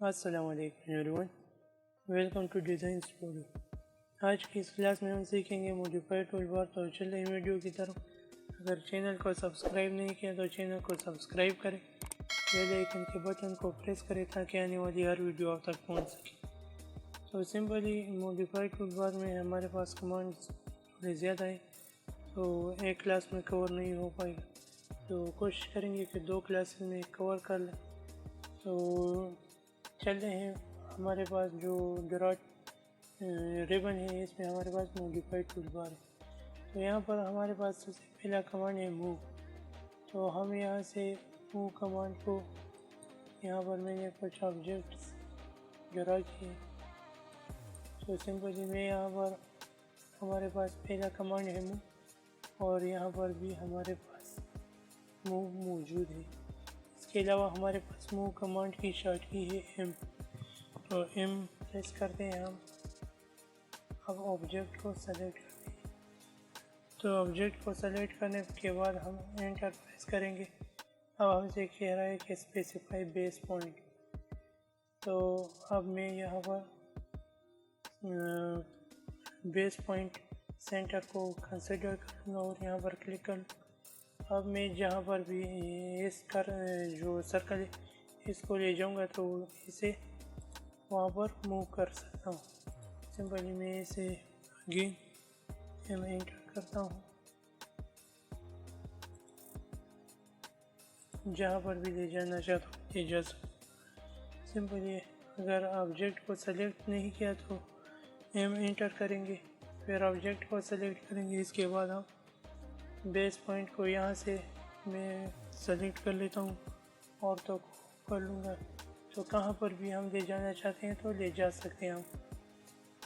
अस्सलाम वालेकुम everyone, welcome to design studio. आज की इस क्लास में हम सीखेंगे मॉडिफाइड टूलबार। तो चलिए वीडियो की तरफ। अगर चैनल को सब्सक्राइब नहीं किया तो चैनल को सब्सक्राइब करें, बेल आइकन के बटन को प्रेस करें ताकि आने वाली हर वीडियो आप तक पहुंच सके। तो सिंपली मॉडिफाइड टूलबार में हमारे पास कमांड्स थोड़े ज़्यादा हैं, तो एक क्लास में कवर नहीं हो पाएगा, तो कोशिश करेंगे कि 2 क्लासेस में कवर कर लें। तो चलते हैं। हमारे पास जो डॉट रिबन है, इसमें हमारे पास मॉडिफाइड टूलबार है। तो यहाँ पर हमारे पास सबसे पहला कमांड है मूव। तो हम यहाँ से मूव कमांड को, यहाँ पर मैंने कुछ ऑब्जेक्ट्स ड्रा किए। तो सिंपली मैं यहाँ पर हमारे पास पहला कमांड है मूव, और यहाँ पर भी हमारे पास मूव मौजूद है। इसके अलावा हमारे पास मूव कमांड की शॉर्टकी है एम। तो एम प्रेस करते हैं हम। अब ऑब्जेक्ट को सेलेक्ट करते हैं। तो ऑब्जेक्ट को सेलेक्ट करने के बाद हम एंटर प्रेस करेंगे। अब हमसे कह रहा है कि स्पेसिफाई बेस पॉइंट। तो अब मैं यहाँ पर बेस पॉइंट सेंटर को कंसिडर करूँगा और यहाँ पर क्लिक कर। अब मैं जहाँ पर भी इस जो सर्कल है इसको ले जाऊँगा तो इसे वहाँ पर मूव कर सकता हूँ। सिंपली मैं इसे अगेन एंटर करता हूँ। जहाँ पर भी ले जाना चाहता हूँ ले जा सकता। सिंपली अगर ऑब्जेक्ट को सेलेक्ट नहीं किया तो एम एंटर करेंगे, फिर ऑब्जेक्ट को सेलेक्ट करेंगे। इसके बाद हम बेस पॉइंट को यहाँ से मैं सेलेक्ट कर लेता हूँ और तो कर लूँगा। तो कहाँ पर भी हम ले जाना चाहते हैं तो ले जा सकते हैं हम।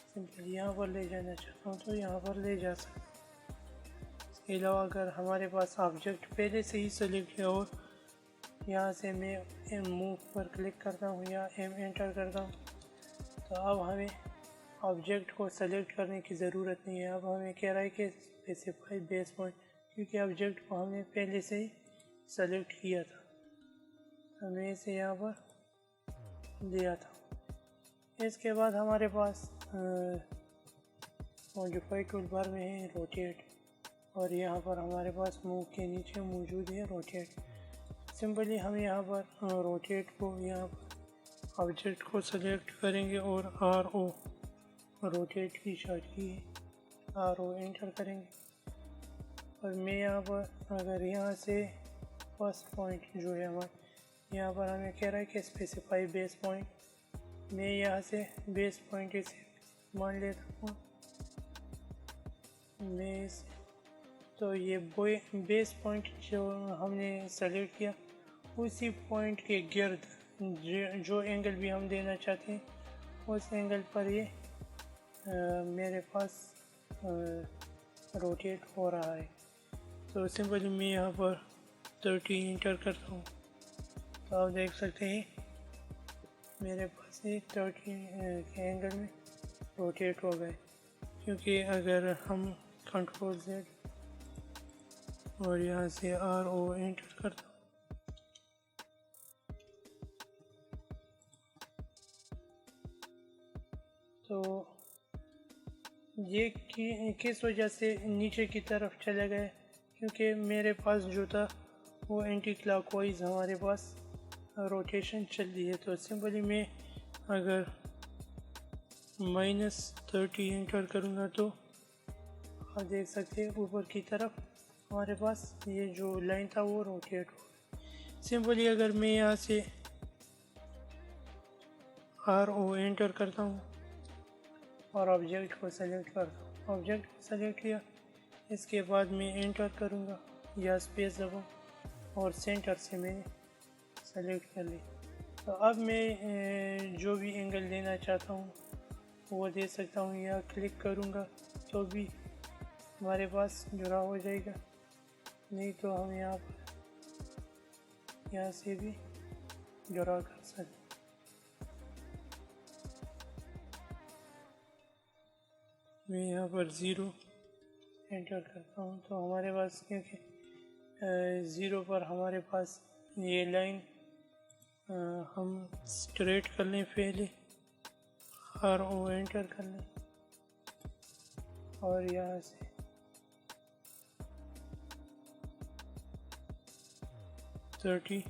सिंपली यहाँ पर ले जाना चाहता हूँ तो यहाँ पर ले जा सकते हैं। इसके अलावा अगर हमारे पास ऑब्जेक्ट पहले से ही सेलेक्ट है और यहाँ से मैं एम मूव पर क्लिक करता हूँ या एम एंटर करता हूँ, तो अब हमें ऑब्जेक्ट को सेलेक्ट करने की ज़रूरत नहीं है। अब हमें कह रहा है कि स्पेसिफाई बेस पॉइंट, क्योंकि ऑब्जेक्ट को हमने पहले से ही सेलेक्ट किया था। हमें इसे यहाँ पर दिया था। इसके बाद हमारे पास मॉडिफाइड टूलबार में है रोटेट, और यहाँ पर हमारे पास मूव के नीचे मौजूद है रोटेट। सिंपली हम यहाँ पर रोटेट को, यहाँ पर ऑब्जेक्ट को सेलेक्ट करेंगे और आर ओ रोटेट की शॉर्टकी है, आर ओ एंटर करेंगे। और मैं यहाँ पर अगर यहाँ से फर्स्ट पॉइंट जो है हमारे, यहाँ पर हमें कह रहा है कि स्पेसिफाई बेस पॉइंट, मैं यहाँ से बेस पॉइंट इसे मान लेता हूँ। मैं तो ये बेस पॉइंट जो हमने सेलेक्ट किया उसी पॉइंट के गिर्द जो एंगल भी हम देना चाहते हैं उस एंगल पर ये मेरे पास रोटेट हो रहा है। तो सिंपली मैं यहाँ पर 30 एंटर करता हूँ। तो आप देख सकते हैं मेरे पास ये 30 के एंगल में रोटेट हो गए। क्योंकि अगर हम कंट्रोल Z और यहाँ से आर ओ एंटर करता हूँ, तो ये किस वजह से नीचे की तरफ चला गया, क्योंकि मेरे पास जो था वो एंटी क्लॉकवाइज हमारे पास रोटेशन चल रही है। तो सिंपली मैं अगर -30 एंटर करूँगा तो आप देख सकते हैं ऊपर की तरफ हमारे पास ये जो लाइन था वो रोटेट हो। सिंपली अगर मैं यहाँ से आर ओ एंटर करता हूँ और ऑब्जेक्ट को सेलेक्ट करता हूँ, ऑब्जेक्ट को सेलेक्ट किया, इसके बाद मैं एंटर करूँगा या स्पेस दबाऊँ और सेंटर से मैंने सेलेक्ट कर ली। तो अब मैं जो भी एंगल लेना चाहता हूँ वो दे सकता हूँ, या क्लिक करूँगा तो भी हमारे पास जुड़ा हो जाएगा। नहीं तो हम यहाँ से भी जुड़ा कर सकते। मैं यहाँ पर 0 एंटर करता हूँ तो हमारे पास, क्योंकि 0 पर हमारे पास ये लाइन हम स्ट्रेट कर लें, पहले RO एंटर कर लें और यहाँ से $30,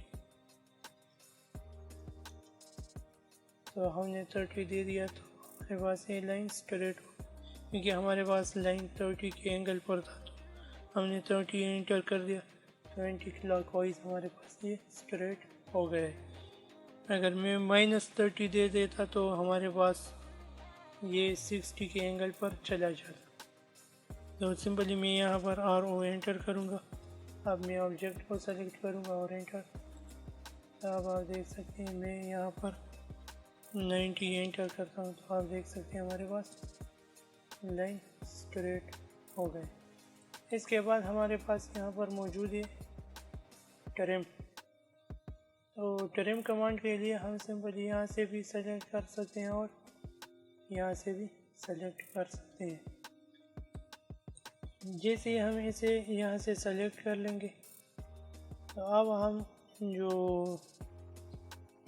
तो हमने 30 दे दिया तो हमारे पास ये लाइन स्ट्रेट हो, क्योंकि हमारे पास लाइन 30 के एंगल पर था तो हमने 30 एंटर कर दिया। 20 क्लॉकवाइज हमारे पास ये स्ट्रेट हो गया है। अगर मैं -30 दे देता तो हमारे पास ये 60 के एंगल पर चला जाता। तो सिंपली मैं यहाँ पर RO एंटर करूँगा। अब मैं ऑब्जेक्ट को सेलेक्ट करूँगा और एंटर। अब आप देख सकते हैं मैं यहाँ पर 90 एंटर करता हूँ तो आप देख सकते हैं हमारे पास लाइन स्ट्रेट हो गए। इसके बाद हमारे पास यहाँ पर मौजूद है ट्रिम। तो ट्रिम कमांड के लिए हम सिंपली यहाँ से भी सेलेक्ट कर सकते हैं और यहाँ से भी सेलेक्ट कर सकते हैं। जैसे हम इसे यहाँ से सेलेक्ट कर लेंगे तो अब हम जो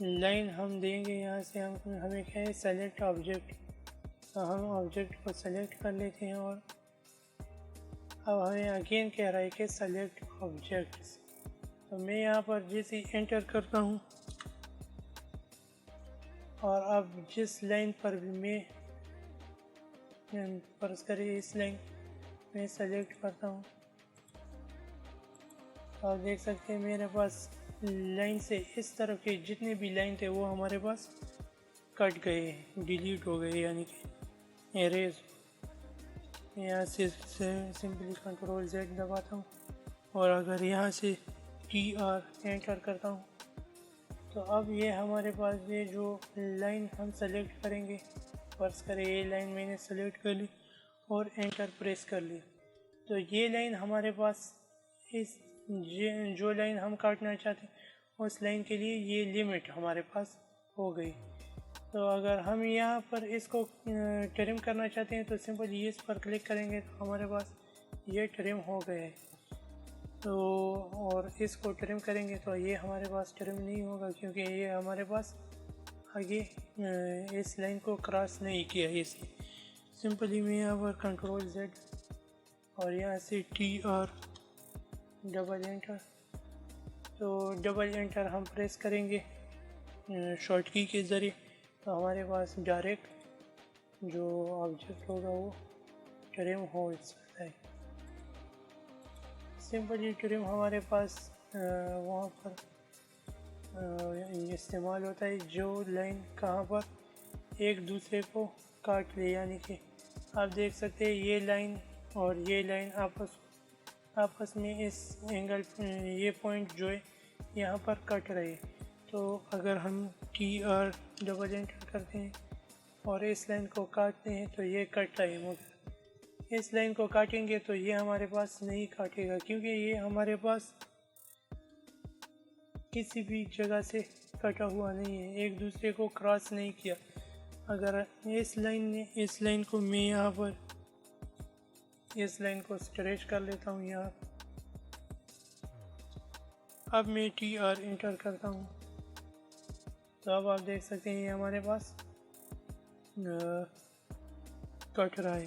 लाइन हम देंगे यहाँ से हमें क्या है, सेलेक्ट ऑब्जेक्ट। तो हम ऑब्जेक्ट को सेलेक्ट कर लेते हैं और अब हमें अगेन कह रहा है कि सेलेक्ट ऑब्जेक्ट्स। तो मैं यहाँ पर जैसे एंटर करता हूँ और अब जिस लाइन पर भी मैं फर्ज करें इस लाइन में सेलेक्ट करता हूँ तो आप देख सकते हैं मेरे पास लाइन से इस तरफ के जितने भी लाइन थे वो हमारे पास कट गए, डिलीट हो गए, यानी कि एरेज। यहाँ से सिंपली Ctrl+Z दबाता हूँ और अगर यहाँ से TR एंटर करता हूँ तो अब ये हमारे पास ये जो लाइन हम सेलेक्ट करेंगे, फर्ज करें ये लाइन मैंने सेलेक्ट कर ली और एंटर प्रेस कर लिया, तो ये लाइन हमारे पास इस जो लाइन हम काटना चाहते हैं उस लाइन के लिए ये लिमिट हमारे पास हो गई। तो अगर हम यहाँ पर इसको ट्रिम करना चाहते हैं तो सिंपल इस पर क्लिक करेंगे तो हमारे पास ये ट्रिम हो गया है। तो और इसको ट्रिम करेंगे तो ये हमारे पास ट्रिम नहीं होगा, क्योंकि ये हमारे पास आगे इस लाइन को क्रॉस नहीं किया है। इसलिए सिंपली मैं यहाँ पर Ctrl+Z और यहाँ से TR डबल एंटर। तो डबल एंटर हम प्रेस करेंगे शॉर्ट की के ज़रिए तो हमारे पास डायरेक्ट जो ऑब्जेक्ट होगा वो ट्रिम हो सकता है। सिंपली ट्रिम हमारे पास वहाँ पर इस्तेमाल होता है जो लाइन कहाँ पर एक दूसरे को काट ले, यानी कि आप देख सकते हैं ये लाइन और ये लाइन आपस में इस एंगल ये पॉइंट जो है यहाँ पर कट रहे। तो अगर हम TR डबल एंटर करते हैं और इस लाइन को काटते हैं तो ये कट रहा है, मगर इस लाइन को काटेंगे तो ये हमारे पास नहीं काटेगा, क्योंकि ये हमारे पास किसी भी जगह से कटा हुआ नहीं है, एक दूसरे को क्रॉस नहीं किया। अगर इस लाइन को मैं यहाँ पर इस लाइन को स्ट्रेच कर लेता हूँ यहाँ। अब मैं TR एंटर करता हूँ तो अब आप देख सकते हैं ये हमारे पास कट रहा है,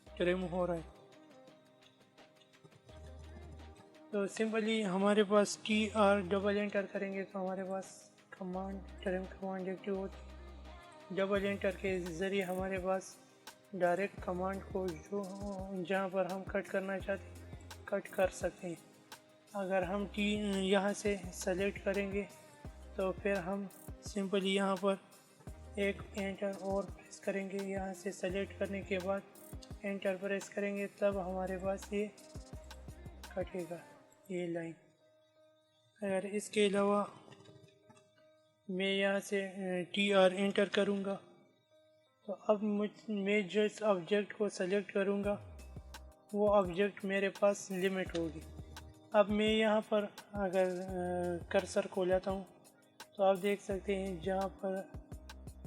ट्रिम हो रहा है। तो सिंपली हमारे पास TR डबल एंटर करेंगे तो हमारे पास कमांड ट्रिम कमांड एक्टिव होती है। डबल एंटर के ज़रिए हमारे पास डायरेक्ट कमांड को जो जहाँ पर हम कट करना चाहते कट कर सकते हैं। अगर हम यहाँ से सेलेक्ट करेंगे तो फिर हम सिंपली यहाँ पर एक एंटर और प्रेस करेंगे। यहाँ से सेलेक्ट करने के बाद एंटर प्रेस करेंगे तब हमारे पास ये कटेगा ये लाइन। अगर इसके अलावा मैं यहाँ से TR एंटर करूँगा तो अब मैं जिस ऑब्जेक्ट को सेलेक्ट करूँगा वो ऑब्जेक्ट मेरे पास लिमिट होगी। अब मैं यहाँ पर अगर कर्सर को लाता हूँ तो आप देख सकते हैं जहाँ पर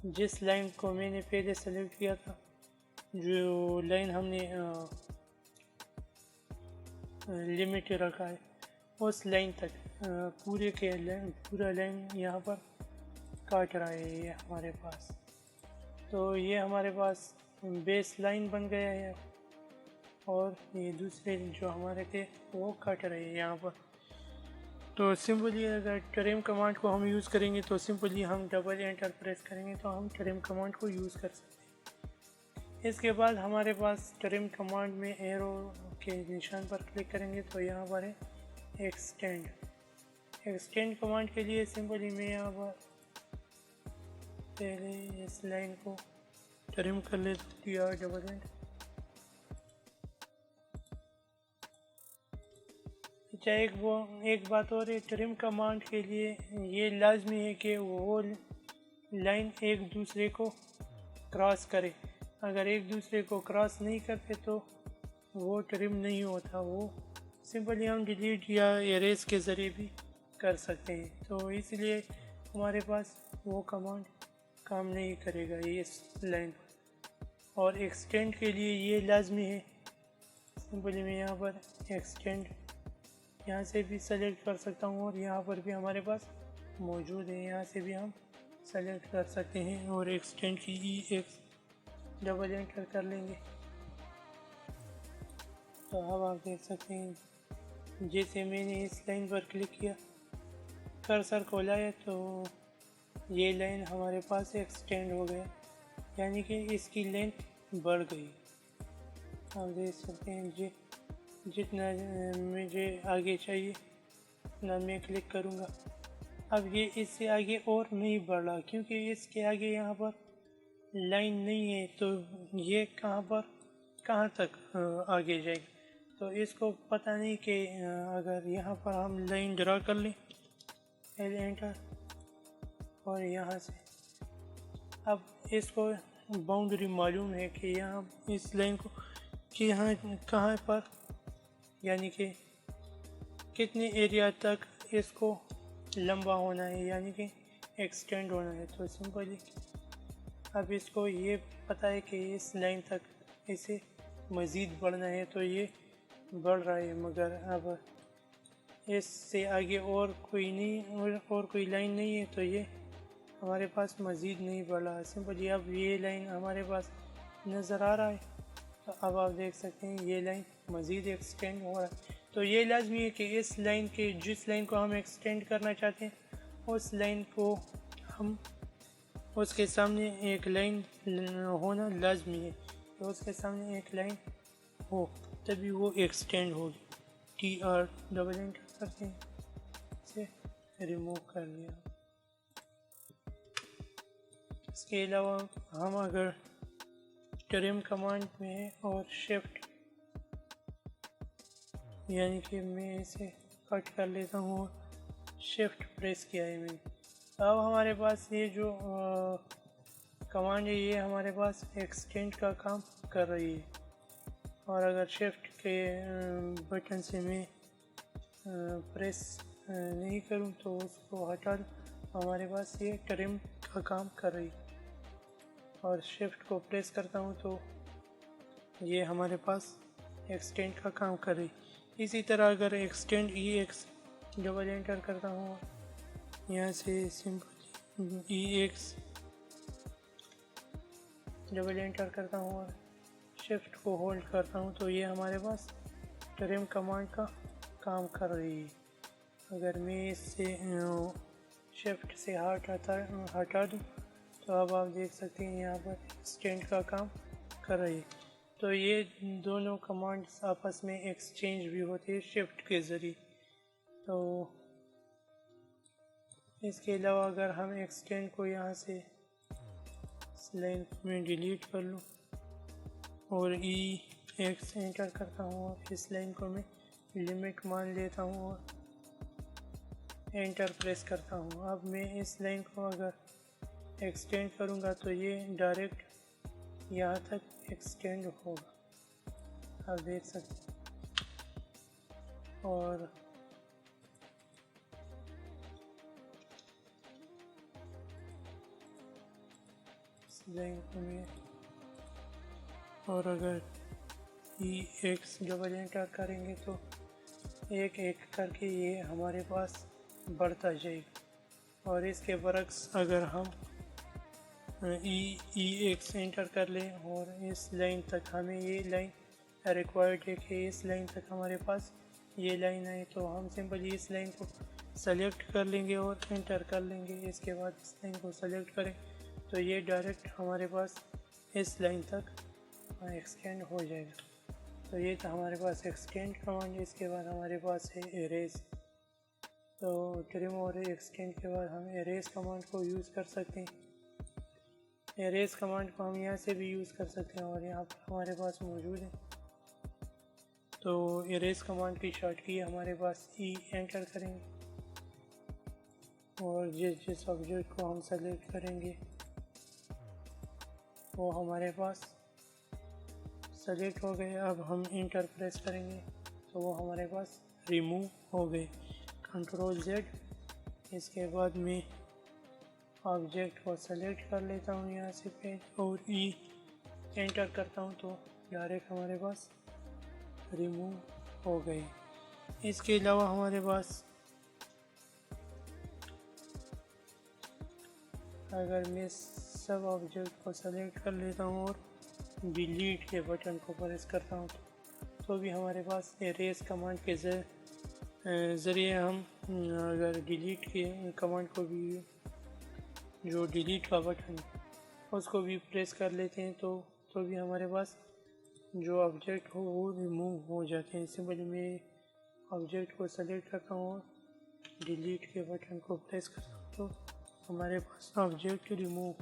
जिस लाइन को मैंने पहले सेलेक्ट किया था, जो लाइन हमने लिमिट रखा है उस लाइन तक पूरा लाइन यहाँ पर काट रहा है ये हमारे पास। तो ये हमारे पास बेस लाइन बन गया है और ये दूसरे जो हमारे थे वो काट रहे हैं यहाँ पर। तो सिंपली अगर ट्रिम कमांड को हम यूज़ करेंगे तो सिंपली हम डबल एंटर प्रेस करेंगे तो हम ट्रिम कमांड को यूज़ कर सकते हैं। इसके बाद हमारे पास ट्रिम कमांड में एरो के निशान पर क्लिक करेंगे तो यहाँ पर है एक्सटेंड कमांड के लिए सिंपली मैं यहाँ पर पहले इस लाइन को ट्रिम कर लेती है डबल एंटर। अच्छा, एक बात और है, ट्रिम कमांड के लिए ये लाजमी है कि वो लाइन एक दूसरे को क्रॉस करे। अगर एक दूसरे को क्रॉस नहीं करते तो वो ट्रिम नहीं होता, वो सिंपली हम डिलीट या इरेज के ज़रिए भी कर सकते हैं। तो इसलिए हमारे पास वो कमांड काम नहीं करेगा ये इस लाइन पर। और एक्सटेंड के लिए ये लाजमी है, सिंपली मैं यहाँ पर एक्सटेंड यहाँ से भी सेलेक्ट कर सकता हूँ और यहाँ पर भी हमारे पास मौजूद है, यहाँ से भी हम सेलेक्ट कर सकते हैं और एक्सटेंड की डबल एंटर कर लेंगे। तो अब आप देख सकते हैं जैसे मैंने इस लाइन पर क्लिक किया, कर्सर को लाया तो ये लाइन हमारे पास एक्सटेंड हो गया, यानी कि इसकी लेंथ बढ़ गई। आप देख सकते हैं जितना मुझे आगे चाहिए उतना मैं क्लिक करूँगा। अब ये इससे आगे और नहीं बढ़ रहा क्योंकि इसके आगे यहाँ पर लाइन नहीं है, तो ये कहाँ तक आगे जाएगा। तो इसको पता नहीं कि अगर यहाँ पर हम लाइन ड्रा कर लें एल एंटर और यहाँ से अब इसको बाउंड्री मालूम है कि यहाँ इस लाइन को कि यहाँ कहाँ पर यानी कि कितने एरिया तक इसको लंबा होना है, यानी कि एक्सटेंड होना है। तो सिंपली अब इसको ये पता है कि इस लाइन तक इसे मज़ीद बढ़ना है, तो ये बढ़ रहा है, मगर अब इससे आगे और कोई लाइन नहीं है, तो ये हमारे पास मज़ीद नहीं बढ़ रहा है। सिंपली अब ये लाइन हमारे पास नज़र आ रहा है, तो अब आप देख सकते हैं ये लाइन मज़ीद एक्सटेंड हो रहा है। तो ये लाजमी है कि इस लाइन के जिस लाइन को हम एक्सटेंड करना चाहते हैं उस लाइन को हम उसके सामने एक लाइन होना लाजमी है, तो उसके सामने एक लाइन हो तभी वो एक्सटेंड होगी। TR डबल एंटर करते हैं, इसे रिमूव कर लिया। इसके अलावा हम अगर ट्रिम कमांड में है और शिफ्ट यानी कि मैं इसे कट कर लेता हूँ और शिफ्ट प्रेस किया है मैंने। अब हमारे पास ये जो कमांड है ये हमारे पास एक्सटेंड का काम कर रही है, और अगर शिफ्ट के बटन से मैं प्रेस नहीं करूँ तो उसको हटा दूँ, हमारे पास ये ट्रिम का काम कर रही है। और शिफ्ट को प्रेस करता हूँ तो ये हमारे पास एक्सटेंड का काम कर रही। इसी तरह अगर एक्सटेंड EX डबल एंटर करता हूँ, यहाँ से सिंपल EX डबल एंटर करता हूँ और शिफ्ट को होल्ड करता हूँ, तो ये हमारे पास ट्रिम कमांड का काम कर रही है। अगर मैं इससे शिफ्ट से हटा दूँ तो अब आप देख सकते हैं यहाँ पर एक्सटेंड का काम कर रही है। तो ये दोनों कमांड्स आपस में एक्सचेंज भी होती है शिफ्ट के ज़रिए। तो इसके अलावा अगर हम एक्सटेंड को यहाँ से इस लाइन में डिलीट कर लूँ और EX एंटर करता हूँ और इस लाइन को मैं लिमिट मान लेता हूँ और एंटर प्रेस करता हूँ। अब मैं इस लाइन को अगर एक्सटेंड करूँगा तो ये डायरेक्ट यहाँ तक एक्सटेंड होगा, आप देख सकते हैं। और इस लाइन को मैं और अगर EX डबल एंटर करेंगे तो एक एक करके ये हमारे पास बढ़ता जाएगा। और इसके बरक्स अगर हम ई एक्स एंटर कर लें और इस लाइन तक हमें ये लाइन रिक्वायर्ड है कि इस लाइन तक हमारे पास ये लाइन आए, तो हम सिंपली इस लाइन को सेलेक्ट कर लेंगे और एंटर कर लेंगे। इसके बाद इस लाइन को सेलेक्ट करें तो ये डायरेक्ट हमारे पास इस लाइन तक एक्सटेंड हो जाएगा। तो ये था हमारे पास एक्सटेंड कमांड। इसके बाद हमारे पास है एरेज। तो ट्रिम और एक्सटेंड के बाद हम एरेज कमांड को यूज़ कर सकते हैं। एरेज कमांड को हम यहाँ से भी यूज़ कर सकते हैं और यहाँ पर हमारे पास मौजूद है। तो एरेज कमांड की शॉर्ट की हमारे पास ई एंटर करेंगे और जिस ऑब्जेक्ट को हम सेलेक्ट करेंगे वो हमारे पास सेलेक्ट हो गए। अब हम इंटर प्रेस करेंगे तो वो हमारे पास रिमूव हो गए। Control Z. इसके बाद में ऑब्जेक्ट को सेलेक्ट कर लेता हूँ यहाँ से पेज और ई एंटर करता हूँ तो डायरेक्ट हमारे पास रिमूव हो गए। इसके अलावा हमारे पास अगर मैं सब ऑब्जेक्ट को सेलेक्ट कर लेता हूँ और डिलीट के बटन को प्रेस करता हूँ तो भी हमारे पास एरेज कमांड के ज़रिए हम अगर डिलीट के कमांड को भी, जो डिलीट का बटन उसको भी प्रेस कर लेते हैं तो भी हमारे पास जो ऑब्जेक्ट हो वो रिमूव हो जाते हैं। सिंपली मैं ऑब्जेक्ट को सेलेक्ट करता हूँ और डिलीट के बटन को प्रेस करता हूँ तो हमारे पास ऑब्जेक्ट रिमूव।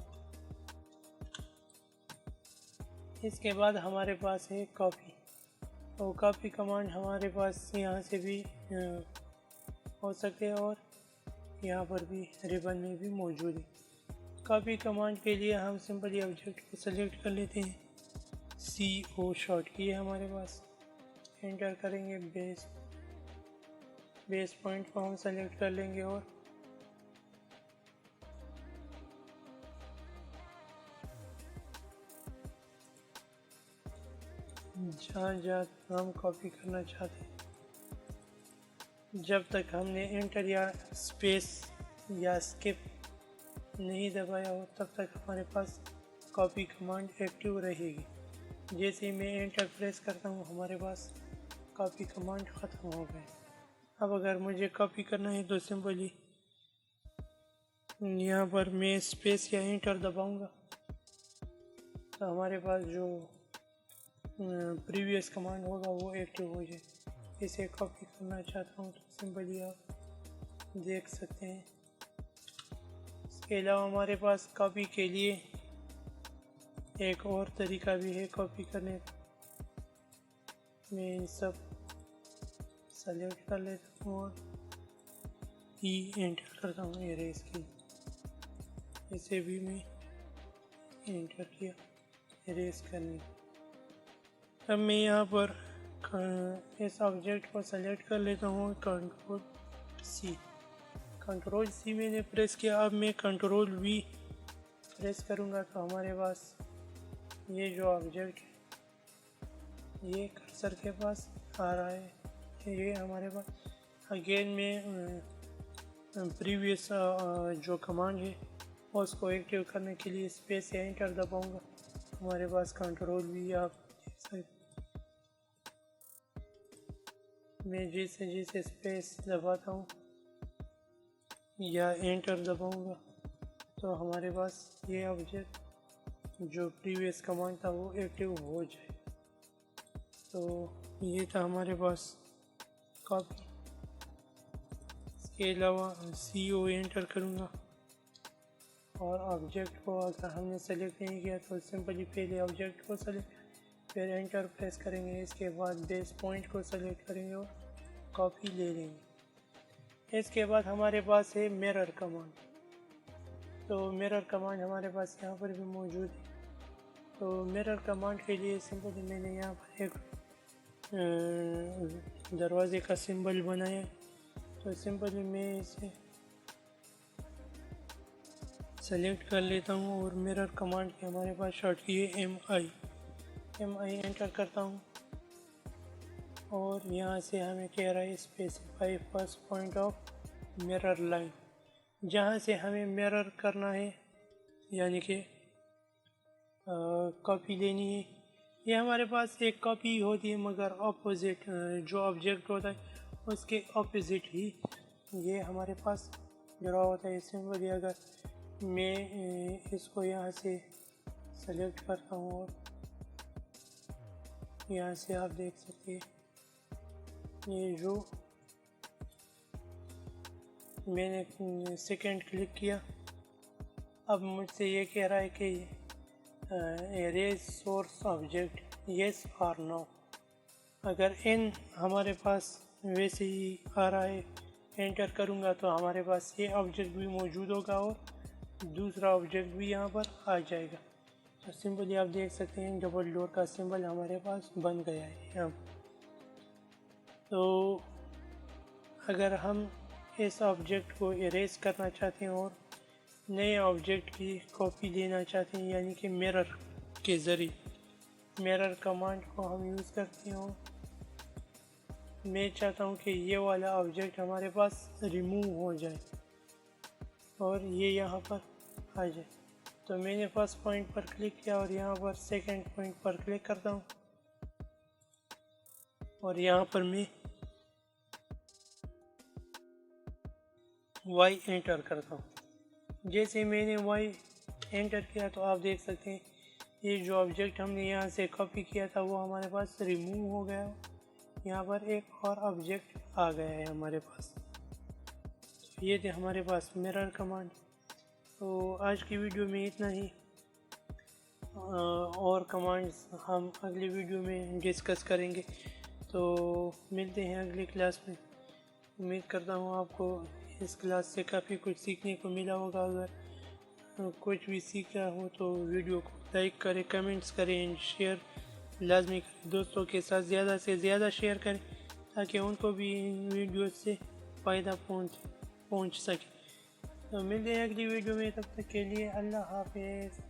इसके बाद हमारे पास है कॉपी। तो कॉपी कमांड हमारे पास यहाँ से भी हो सकते हैं और यहाँ पर भी रिबन में भी मौजूद है। कॉपी कमांड के लिए हम सिंपली ऑब्जेक्ट को सेलेक्ट कर लेते हैं। CO शॉर्ट की है हमारे पास, एंटर करेंगे। बेस पॉइंट को हम सेलेक्ट कर लेंगे और जहाँ हम कॉपी करना चाहते हैं, जब तक हमने एंटर या स्पेस या स्किप नहीं दबाया हो तब तक हमारे पास कॉपी कमांड एक्टिव रहेगी। जैसे ही मैं एंटर प्रेस करता हूँ हमारे पास कॉपी कमांड ख़त्म हो गए। अब अगर मुझे कॉपी करना है तो सिंपली यहाँ पर मैं स्पेस या एंटर दबाऊँगा तो हमारे पास जो प्रीवियस कमांड होगा वो एक्टिव हो जाए। इसे कॉपी करना चाहता हूँ तो सिंपली आप देख सकते हैं। इसके अलावा हमारे पास कॉपी के लिए एक और तरीका भी है कॉपी करने का। मैं इन सब सेलेक्ट कर लेता हूँ और ई एंटर करता हूँ एरेज की। इसे भी मैं एंटर किया एरेज करने। अब मैं यहाँ पर इस ऑब्जेक्ट को सेलेक्ट कर लेता हूँ कंट्रोल सी मैंने प्रेस किया। अब मैं कंट्रोल V प्रेस करूँगा तो हमारे पास ये जो ऑब्जेक्ट है ये कर्सर के पास आ रहा है। ये हमारे पास अगेन में प्रीवियस जो कमांड है उसको एक्टिव करने के लिए स्पेस या एंटर दबाऊँगा। हमारे पास कंट्रोल V आप देख सकते। मैं जैसे स्पेस दबाता हूँ या एंटर दबाऊँगा तो हमारे पास ये ऑब्जेक्ट जो प्रीवियस कमांड था वो एक्टिव हो जाए। तो ये था हमारे पास कॉपी। इसके अलावा CO एंटर करूँगा और ऑब्जेक्ट को अगर हमने सेलेक्ट नहीं किया तो सिंपली पहले ऑब्जेक्ट को सेलेक्ट फिर एंटर प्रेस करेंगे। इसके बाद बेस पॉइंट को सेलेक्ट करेंगे और कॉपी ले लेंगे। इसके बाद हमारे पास है मिरर कमांड। तो मिरर कमांड हमारे पास यहाँ पर भी मौजूद है। तो मिरर कमांड के लिए सिंपली मैंने यहाँ पर एक दरवाजे का सिंबल बनाया। तो सिंपली मैं इसे सेलेक्ट कर लेता हूँ और मिरर कमांड की हमारे पास शॉर्ट की है MI एंटर करता हूँ और यहाँ से हमें कह रहा है specify first point of mirror line, जहाँ से हमें मिरर करना है, यानी कि कॉपी लेनी है। ये हमारे पास एक कॉपी होती है, मगर ऑपोजिट जो ऑब्जेक्ट होता है उसके ऑपोजिट ही ये हमारे पास ड्रा होता है सिंबल। अगर मैं इसको यहाँ से सेलेक्ट करता हूँ और यहाँ से आप देख सकते हैं ये जो मैंने सेकंड क्लिक किया, अब मुझसे ये कह रहा है कि एरेज सोर्स ऑब्जेक्ट येस और नो। अगर इन हमारे पास वैसे ही आ रहा है, एंटर करूँगा तो हमारे पास ये ऑब्जेक्ट भी मौजूद होगा और दूसरा ऑब्जेक्ट भी यहाँ पर आ जाएगा। तो सिंपली आप देख सकते हैं डबल डोर का सिंबल हमारे पास बन गया है। अब तो अगर हम इस ऑब्जेक्ट को इरेज करना चाहते हैं और नए ऑब्जेक्ट की कॉपी लेना चाहते हैं, यानी कि मिरर के ज़रिए, मिरर कमांड को हम यूज़ करते हैं। मैं चाहता हूँ कि ये वाला ऑब्जेक्ट हमारे पास रिमूव हो जाए और ये यहाँ पर आ जाए। तो मैंने फर्स्ट पॉइंट पर क्लिक किया और यहाँ पर सेकंड पॉइंट पर क्लिक करता हूँ और यहाँ पर मैं y एंटर करता हूँ। जैसे मैंने y एंटर किया तो आप देख सकते हैं ये जो ऑब्जेक्ट हमने यहाँ से कॉपी किया था वो हमारे पास रिमूव हो गया। यहाँ पर एक और ऑब्जेक्ट आ गया है हमारे पास। तो ये थे हमारे पास मिरर कमांड। तो आज की वीडियो में इतना ही, और कमांड्स हम अगली वीडियो में डिस्कस करेंगे। तो मिलते हैं अगली क्लास में। उम्मीद करता हूँ आपको इस क्लास से काफ़ी कुछ सीखने को मिला होगा। अगर कुछ भी सीखा हो तो वीडियो को लाइक करें, कमेंट्स करें एंड शेयर लाजमी करें। दोस्तों के साथ ज़्यादा से ज़्यादा शेयर करें ताकि उनको भी इन वीडियो से फ़ायदा पहुँच सके। तो मिलते हैं अगली वीडियो में, तब तक के लिए अल्लाह हाफ़िज़।